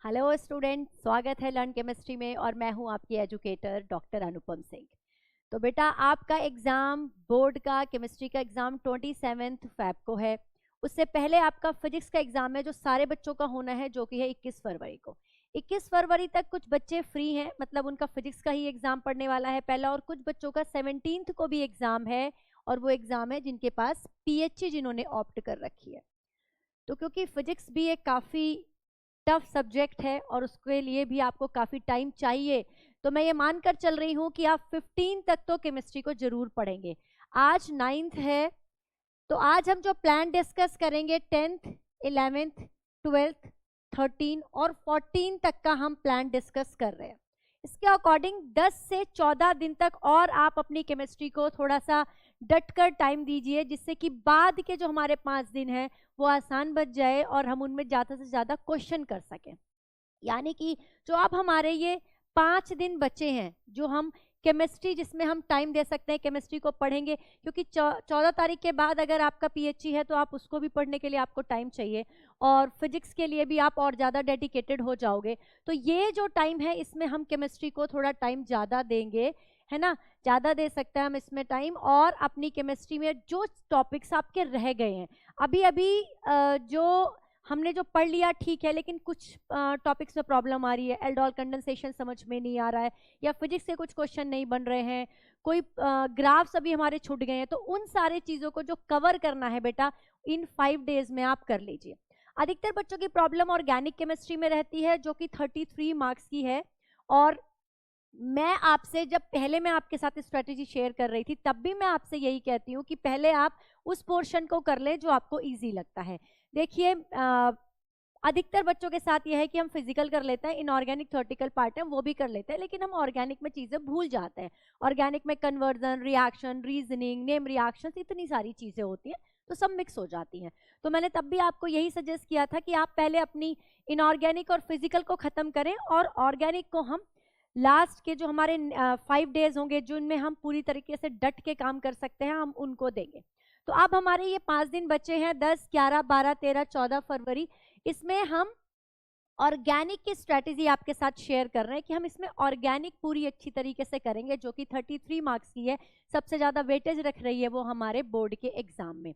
Hello student, स्वागत है learn chemistry में और मैं हूं आपकी एजुकेटर डॉक्टर अनुपम सिंह। तो बेटा आपका एग्ज़ाम बोर्ड का केमिस्ट्री का एग्ज़ाम 27 फ़ेब को है। उससे पहले आपका फिजिक्स का एग्ज़ाम है जो सारे बच्चों का होना है, जो कि है 21 फरवरी को। 21 फरवरी तक कुछ बच्चे फ्री हैं, मतलब उनका फिजिक्स का ही एग्ज़ाम पढ़ने वाला है पहला, और कुछ बच्चों का 17 को भी एग्ज़ाम है, और वो एग्ज़ाम है जिनके पास PHE जिन्होंने ऑप्ट कर रखी है। तो क्योंकि फिजिक्स भी एक काफ़ी टफ सब्जेक्ट है और उसके लिए भी आपको काफ़ी टाइम चाहिए, तो मैं ये मानकर चल रही हूँ कि आप 15 तक तो केमिस्ट्री को जरूर पढ़ेंगे। आज 9th है, तो आज हम जो प्लान डिस्कस करेंगे 10th, 11th, 12th, 13 और 14 तक का हम प्लान डिस्कस कर रहे हैं। इसके अकॉर्डिंग 10 से 14 दिन तक और आप अपनी केमिस्ट्री को थोड़ा सा डट कर टाइम दीजिए, जिससे कि बाद के जो हमारे 5 दिन हैं वो आसान बच जाए और हम उनमें ज़्यादा से ज़्यादा क्वेश्चन कर सकें। यानी कि जो अब हमारे ये 5 दिन बचे हैं, जो हम केमिस्ट्री जिसमें हम टाइम दे सकते हैं, केमिस्ट्री को पढ़ेंगे, क्योंकि 14 तारीख के बाद अगर आपका PHE है तो आप उसको भी पढ़ने के लिए आपको टाइम चाहिए, और फिजिक्स के लिए भी आप और ज़्यादा डेडिकेटेड हो जाओगे। तो ये जो टाइम है इसमें हम केमिस्ट्री को थोड़ा टाइम ज़्यादा देंगे, है ना, ज़्यादा दे सकते हैं हम इसमें टाइम। और अपनी केमिस्ट्री में जो टॉपिक्स आपके रह गए हैं अभी अभी जो हमने जो पढ़ लिया ठीक है, लेकिन कुछ टॉपिक्स में प्रॉब्लम आ रही है, एल्डोल कंडेंसेशन समझ में नहीं आ रहा है, या फिजिक्स के कुछ क्वेश्चन नहीं बन रहे हैं, कोई ग्राफ्स अभी हमारे छूट गए हैं, तो उन सारे चीज़ों को जो कवर करना है बेटा इन 5 डेज में आप कर लीजिए। अधिकतर बच्चों की प्रॉब्लम ऑर्गेनिक केमिस्ट्री में रहती है, जो कि 33 मार्क्स की है। और मैं आपसे जब पहले मैं आपके साथ स्ट्रेटेजी शेयर कर रही थी, तब भी मैं आपसे यही कहती हूँ कि पहले आप उस पोर्शन को कर ले जो आपको इजी लगता है। देखिए अधिकतर बच्चों के साथ यह है कि हम फिजिकल कर लेते हैं, इनऑर्गेनिक थ्योरेटिकल पार्ट है वो भी कर लेते हैं, लेकिन हम ऑर्गेनिक में चीजें भूल जाते हैं। ऑर्गेनिक में conversion, reaction, reasoning, name reactions, इतनी सारी चीजें होती हैं, तो सब मिक्स हो जाती हैं। तो मैंने तब भी आपको यही सजेस्ट किया था कि आप पहले अपनी इनऑर्गेनिक और फिजिकल को खत्म करें, और ऑर्गेनिक को हम लास्ट के जो हमारे 5 डेज होंगे जिनमें हम पूरी तरीके से डट के काम कर सकते हैं, हम उनको देंगे। तो अब हमारे ये 5 दिन बचे हैं, 10, 11, 12, 13, 14 फरवरी। इसमें हम ऑर्गेनिक की स्ट्रेटेजी आपके साथ शेयर कर रहे हैं कि हम इसमें ऑर्गेनिक पूरी अच्छी तरीके से करेंगे, जो कि 33 मार्क्स की है, सबसे ज्यादा वेटेज रख रही है वो हमारे बोर्ड के एग्जाम में।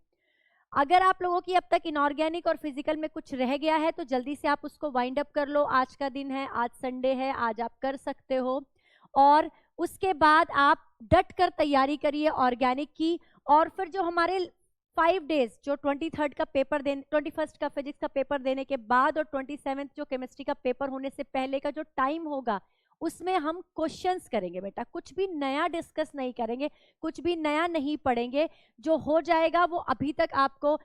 अगर आप लोगों की अब तक इनऑर्गेनिक और फिजिकल में कुछ रह गया है तो जल्दी से आप उसको वाइंड अप कर लो। आज का दिन है, आज संडे है, आज आप कर सकते हो। और उसके बाद आप डट कर तैयारी करिए ऑर्गेनिक की। और फिर जो हमारे 5 डेज, जो 23rd का पेपर देने, 21st का फिजिक्स का पेपर देने के बाद, और 27th जो केमिस्ट्री का पेपर होने से पहले का जो टाइम होगा, उसमें हम क्वेश्चंस करेंगे बेटा, कुछ भी नया डिस्कस नहीं करेंगे, कुछ भी नया नहीं पढ़ेंगे। जो हो जाएगा वो अभी तक आपको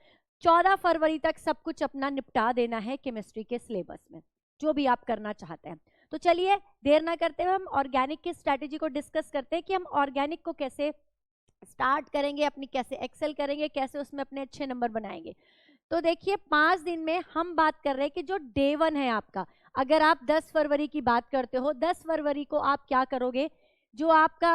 14 फरवरी तक सब कुछ अपना निपटा देना है केमिस्ट्री के सिलेबस में, जो भी आप करना चाहते हैं। तो चलिए देर ना करते हुए हम ऑर्गेनिक की स्ट्रैटेजी को डिस्कस करते हैं कि हम ऑर्गेनिक को कैसे स्टार्ट करेंगे, अपनी कैसे एक्सेल करेंगे, कैसे उसमें अपने अच्छे नंबर बनाएंगे। तो देखिए 5 दिन में हम बात कर रहे हैं कि जो डे 1 है आपका, अगर आप 10 फरवरी की बात करते हो, 10 फरवरी को आप क्या करोगे, जो आपका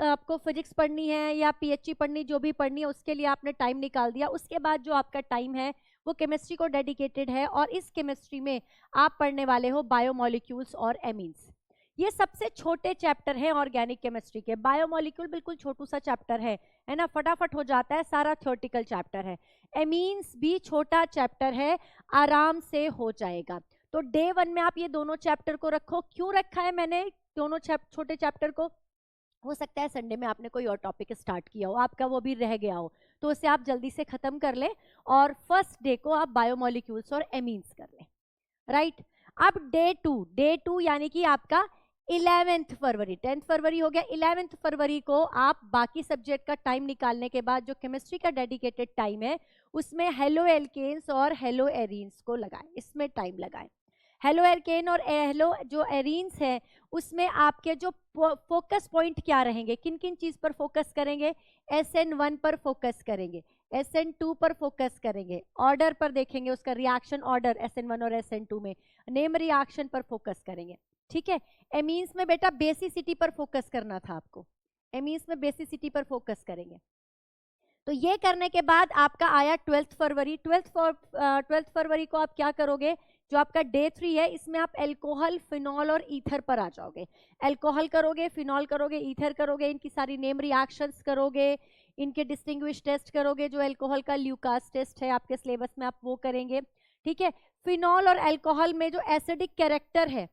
आपको फिजिक्स पढ़नी है या PHE पढ़नी, जो भी पढ़नी है, उसके लिए आपने टाइम निकाल दिया। उसके बाद जो आपका टाइम है वो केमिस्ट्री को डेडिकेटेड है, और इस केमिस्ट्री में आप पढ़ने वाले हो बायोमोलिक्यूल्स और एमीन्स। ये सबसे छोटे चैप्टर हैं ऑर्गेनिक केमिस्ट्री के। बायोमोलिक्यूल बिल्कुल छोटू सा चैप्टर है ना, फटाफट हो जाता है, सारा थ्योरेटिकल चैप्टर है। एमीन्स भी छोटा चैप्टर है, आराम से हो जाएगा। तो डे 1 में आप ये दोनों चैप्टर को रखो। क्यों रखा है मैंने दोनों छोटे चैप्टर को, हो सकता है संडे में आपने कोई और टॉपिक स्टार्ट किया हो, आपका वो भी रह गया हो, तो उसे आप जल्दी से खत्म कर लें, और फर्स्ट डे को आप बायोमोलिक्यूल्स और एमीन्स कर लें, राइट। अब डे टू यानी कि आपका 11th फरवरी, 10th फरवरी हो गया, 11th फरवरी को आप बाकी सब्जेक्ट का टाइम निकालने के बाद जो केमिस्ट्री का डेडिकेटेड टाइम है उसमें हेलो एल्केन्स और हेलो एरीन्स को लगाएं, इसमें टाइम लगाएं। हेलो एल्केन और हेलो जो एरीन्स है उसमें आपके जो फोकस पॉइंट क्या रहेंगे, किन किन चीज पर फोकस करेंगे, SN1 पर फोकस करेंगे, SN2 पर फोकस करेंगे, ऑर्डर पर देखेंगे उसका रिएक्शन ऑर्डर SN1 और SN2 में, नेम रिएक्शन पर फोकस करेंगे, ठीक है। एमीन्स में बेटा बेसिसिटी पर फोकस करना था आपको, एमीन्स में बेसिसिटी पर फोकस करेंगे। तो ये करने के बाद आपका आया 12th फरवरी। 12th फरवरी को आप क्या करोगे, जो आपका डे 3 है, इसमें आप एल्कोहल, फिनॉल और ईथर पर आ जाओगे। एल्कोहल करोगे, फिनॉल करोगे, ईथर करोगे, इनकी सारी नेम रिएक्शंस करोगे, इनके डिस्टिंग्विश टेस्ट करोगे। जो एल्कोहल का ल्यूकास टेस्ट है आपके सिलेबस में, आप वो करेंगे। ठीक है, फिनॉल और एल्कोहल में जो एसिडिक कैरेक्टर है,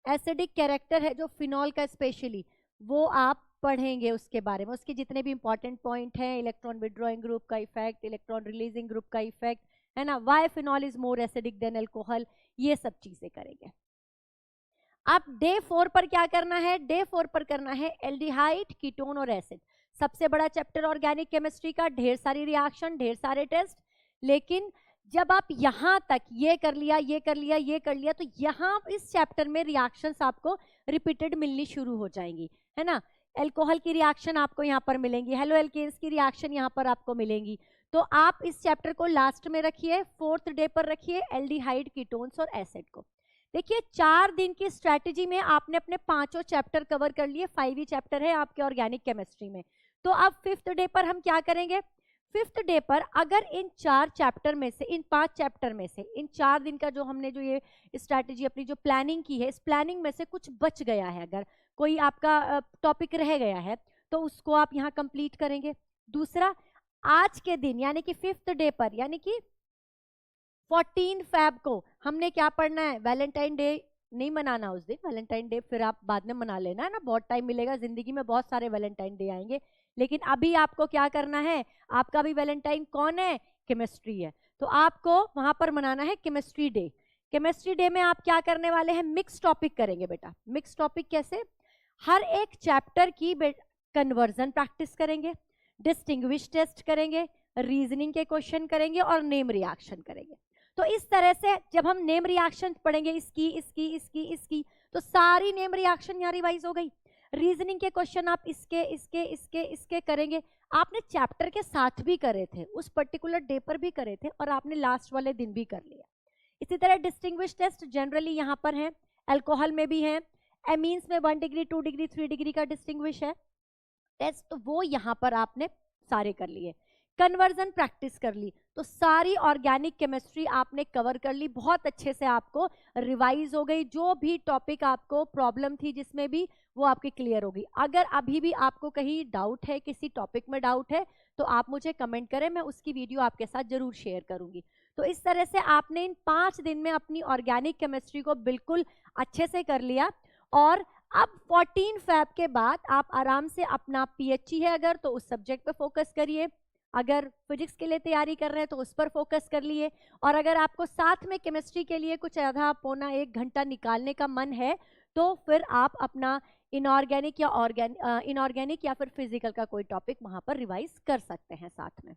एसिडिक कैरेक्टर है जो फिनॉल का स्पेशली, वो आप पढ़ेंगे उसके बारे में। उसके जितने भी इंपॉर्टेंट पॉइंट हैं, इलेक्ट्रॉन विड्रॉइंग ग्रुप का इफेक्ट, इलेक्ट्रॉन रिलीजिंग ग्रुप का इफेक्ट, है ना, why phenol is more acidic then alcohol, ये सब चीजें करेंगे। अब डे 4 पर क्या करना है? डे 4 पर करना है एल्डिहाइड, कीटोन और एसिड। सबसे बड़ा चैप्टर ऑर्गेनिक केमिस्ट्री का, ढेर सारी रिएक्शन, ढेर सारे टेस्ट। लेकिन जब आप यहां तक ये कर लिया, ये कर लिया, ये कर लिया, तो यहां इस चैप्टर में रिएक्शंस आपको रिपीटेड मिलनी शुरू हो जाएंगी, है ना। एल्कोहल की रिएक्शन आपको यहाँ पर मिलेंगी, हेलो एल्केन्स की रिएक्शन यहाँ पर आपको मिलेंगी। तो आप इस चैप्टर को लास्ट में रखिए, 4th डे पर रखिए एल्डिहाइड, कीटोन्स और एसिड को। देखिए 4 दिन की स्ट्रैटेजी में आपने अपने 5 चैप्टर कवर कर लिए, 5 ही चैप्टर है आपके ऑर्गेनिक केमिस्ट्री में। तो अब 5th डे पर हम क्या करेंगे? 5th डे पर अगर इन 4 चैप्टर में से, इन 5 चैप्टर में से, इन 4 दिन का जो हमने जो ये स्ट्रैटेजी अपनी जो प्लानिंग की है, इस प्लानिंग में से कुछ बच गया है, अगर कोई आपका टॉपिक रह गया है, तो उसको आप यहाँ कंप्लीट करेंगे। दूसरा, आज के दिन यानी कि 5th डे पर, यानी कि 14 फैब को हमने क्या पढ़ना है? वैलेंटाइन डे नहीं मनाना उस दिन, वैलेंटाइन डे फिर आप बाद में मना लेना, है ना, बहुत टाइम मिलेगा, जिंदगी में बहुत सारे वैलेंटाइन डे आएंगे। लेकिन अभी आपको क्या करना है? आपका भी वैलेंटाइन कौन है? केमिस्ट्री है। तो आपको वहां पर मनाना है केमिस्ट्री डे। केमिस्ट्री डे में आप क्या करने वाले हैं? मिक्स टॉपिक करेंगे बेटा। मिक्स टॉपिक कैसे? हर एक चैप्टर की कन्वर्जन प्रैक्टिस करेंगे, डिस्टिंग्विश टेस्ट करेंगे, रीजनिंग के क्वेश्चन करेंगे और नेम रिएक्शन करेंगे। तो इस तरह से जब हम नेम रिएक्शन पढ़ेंगे, इसकी इसकी इसकी इसकी, तो सारी नेम रिएक्शन यहाँ रिवाइज हो गई। रीजनिंग के क्वेश्चन आप इसके इसके इसके इसके करेंगे। आपने चैप्टर के साथ भी करे थे, उस पर्टिकुलर डे पर भी करे थे, और आपने लास्ट वाले दिन भी कर लिया। इसी तरह डिस्टिंग्विश टेस्ट जनरली यहाँ पर है, अल्कोहल में भी है, एमीन्स में 1 डिग्री 2 डिग्री 3 डिग्री का डिस्टिंग्विश है टेस्ट, तो वो यहाँ पर आपने सारे कर लिए। कन्वर्जन प्रैक्टिस कर ली, तो सारी ऑर्गेनिक केमिस्ट्री आपने कवर कर ली, बहुत अच्छे से आपको रिवाइज हो गई। जो भी टॉपिक आपको प्रॉब्लम थी जिसमें भी, वो आपकी क्लियर होगी। अगर अभी भी आपको कहीं डाउट है, किसी टॉपिक में डाउट है, तो आप मुझे कमेंट करें, मैं उसकी वीडियो आपके साथ जरूर शेयर करूंगी। तो इस तरह से आपने इन 5 दिन में अपनी ऑर्गेनिक केमिस्ट्री को बिल्कुल अच्छे से कर लिया। और अब 14 फैब के बाद आप आराम से अपना पीएचई है अगर, तो उस सब्जेक्ट पे फोकस करिए। अगर फिजिक्स के लिए तैयारी कर रहे हैं तो उस पर फोकस कर लिए। और अगर आपको साथ में केमिस्ट्री के लिए कुछ आधा पौना 1 घंटा निकालने का मन है, तो फिर आप अपना इनऑर्गेनिक या फिर फिजिकल का कोई टॉपिक वहां पर रिवाइज कर सकते हैं साथ में।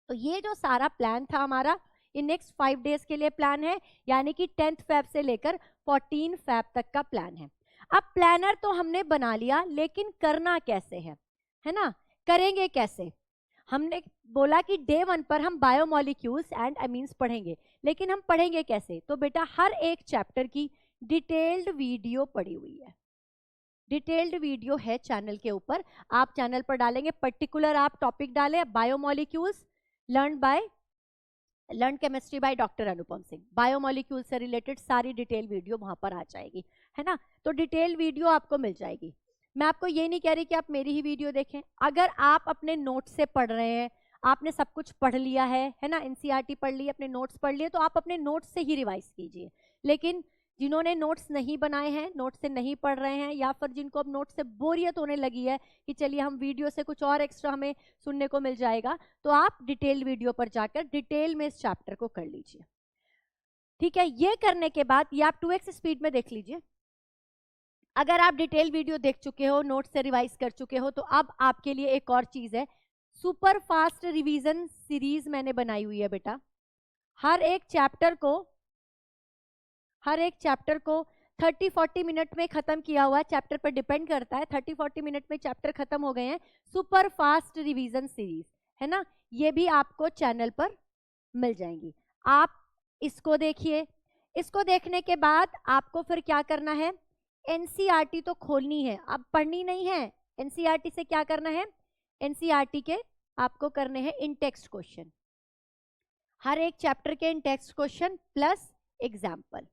तो ये जो सारा प्लान था हमारा, ये नेक्स्ट 5 डेज के लिए प्लान है, यानी कि 10th फैब से लेकर 14 फैब तक का प्लान है। अब प्लानर तो हमने बना लिया, लेकिन करना कैसे है ना, करेंगे कैसे? हमने बोला कि डे 1 पर हम बायोमोलिक्यूल्स एंड अमीन्स पढ़ेंगे, लेकिन हम पढ़ेंगे कैसे? तो बेटा हर एक चैप्टर की डिटेल्ड वीडियो पड़ी हुई है, डिटेल्ड वीडियो है चैनल के ऊपर। आप चैनल पर डालेंगे, पर्टिकुलर आप टॉपिक डालें biomolecules learn chemistry by doctor Anupam Singh, biomolecule से रिलेटेड सारी डिटेल वीडियो वहां पर आ जाएगी, है ना। तो डिटेल वीडियो आपको मिल जाएगी। मैं आपको ये नहीं कह रही कि आप मेरी ही वीडियो देखें। अगर आप अपने नोट से पढ़ रहे हैं, आपने सब कुछ पढ़ लिया है ना, एनसीईआरटी पढ़ ली, अपने नोट्स पढ़ लिए, तो आप अपने नोट्स से ही रिवाइज कीजिए। लेकिन जिन्होंने नोट्स नहीं बनाए हैं, नोट से नहीं पढ़ रहे हैं, या फिर जिनको अब नोट से बोरियत होने लगी है कि चलिए हम वीडियो से कुछ और एक्स्ट्रा हमें सुनने को मिल जाएगा, तो आप डिटेल वीडियो पर जाकर डिटेल में इस चैप्टर को कर लीजिए। ठीक है, ये करने के बाद ये आप 2x स्पीड में देख लीजिए। अगर आप डिटेल वीडियो देख चुके हो, नोट से रिवाइज कर चुके हो, तो अब आपके लिए एक और चीज है, सुपर फास्ट रिवीजन सीरीज मैंने बनाई हुई है बेटा। हर एक चैप्टर को 30-40 मिनट में खत्म किया हुआ है, चैप्टर पर डिपेंड करता है, 30-40 मिनट में चैप्टर खत्म हो गए हैं। सुपर फास्ट रिवीजन सीरीज है ना, ये भी आपको चैनल पर मिल जाएंगी। आप इसको देखिए। इसको देखने के बाद आपको फिर क्या करना है? एनसीईआरटी तो खोलनी है, अब पढ़नी नहीं है। एनसीईआरटी से क्या करना है? एनसीईआरटी के आपको करने हैं इन टेक्स्ट क्वेश्चन, हर एक चैप्टर के इन टेक्स्ट क्वेश्चन प्लस एग्जाम्पल,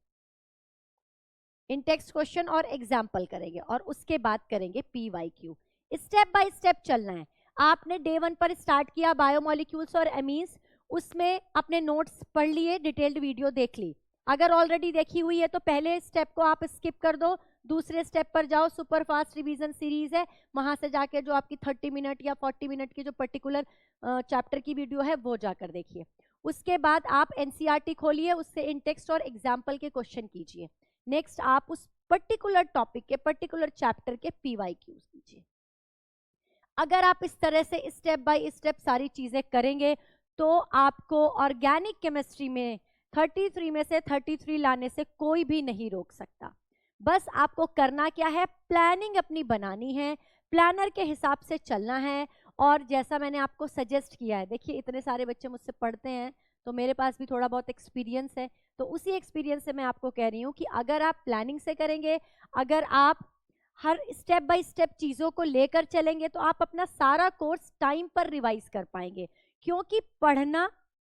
इन टेक्स्ट क्वेश्चन और एग्जाम्पल करेंगे और उसके बाद करेंगे PYQ। स्टेप बाय स्टेप चलना है। आपने डे 1 पर स्टार्ट किया बायोमोलिक्यूल्स और एमीन्स, उसमें अपने नोट्स पढ़ लिए, डिटेल्ड वीडियो देख ली। अगर ऑलरेडी देखी हुई है तो पहले स्टेप को आप स्किप कर दो, दूसरे स्टेप पर जाओ। सुपर फास्ट रिवीजन सीरीज है, वहां से जाके जो आपकी 30 मिनट या 40 मिनट की जो पर्टिकुलर चैप्टर की वीडियो है वो जाकर देखिए। उसके बाद आप NCERT खोलिए, उससे इन टेक्स्ट और एग्जाम्पल के क्वेश्चन कीजिए। नेक्स्ट आप उस पर्टिकुलर टॉपिक के पर्टिकुलर चैप्टर के PYQs कीजिए। अगर आप इस तरह से स्टेप बाय स्टेप सारी चीजें करेंगे तो आपको ऑर्गेनिक केमिस्ट्री में 33 में से 33 लाने से कोई भी नहीं रोक सकता। बस आपको करना क्या है, प्लानिंग अपनी बनानी है, प्लानर के हिसाब से चलना है। और जैसा मैंने आपको सजेस्ट किया है, देखिए इतने सारे बच्चे मुझसे पढ़ते हैं तो मेरे पास भी थोड़ा बहुत एक्सपीरियंस है, तो उसी एक्सपीरियंस से मैं आपको कह रही हूँ कि अगर आप प्लानिंग से करेंगे, अगर आप हर स्टेप बाय स्टेप चीज़ों को लेकर चलेंगे तो आप अपना सारा कोर्स टाइम पर रिवाइज कर पाएंगे। क्योंकि पढ़ना,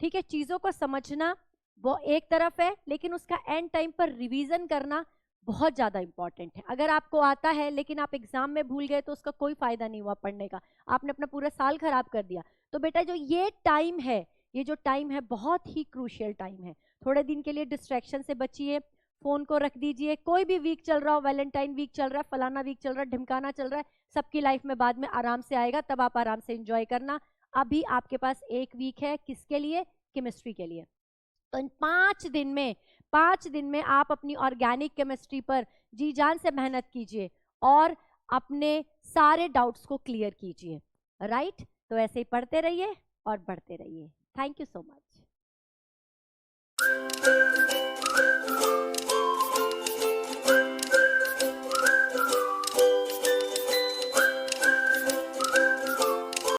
ठीक है, चीज़ों को समझना वो एक तरफ है, लेकिन उसका एंड टाइम पर रिवीजन करना बहुत ज़्यादा इंपॉर्टेंट है। अगर आपको आता है लेकिन आप एग्जाम में भूल गए तो उसका कोई फायदा नहीं हुआ पढ़ने का, आपने अपना पूरा साल खराब कर दिया। तो बेटा जो ये टाइम है, ये जो टाइम है बहुत ही क्रूशियल टाइम है। थोड़े दिन के लिए डिस्ट्रैक्शन से बचिए, फोन को रख दीजिए। कोई भी वीक चल रहा हो, वैलेंटाइन वीक चल रहा है, फलाना वीक चल रहा है, ढिमकाना चल रहा है, सबकी लाइफ में बाद में आराम से आएगा, तब आप आराम से एंजॉय करना। अभी आपके पास एक वीक है, किसके लिए? केमिस्ट्री के लिए। तो इन 5 दिन में आप अपनी ऑर्गेनिक केमिस्ट्री पर जी जान से मेहनत कीजिए और अपने सारे डाउट्स को क्लियर कीजिए। राइट? तो ऐसे ही पढ़ते रहिए और बढ़ते रहिए। Thank you so much.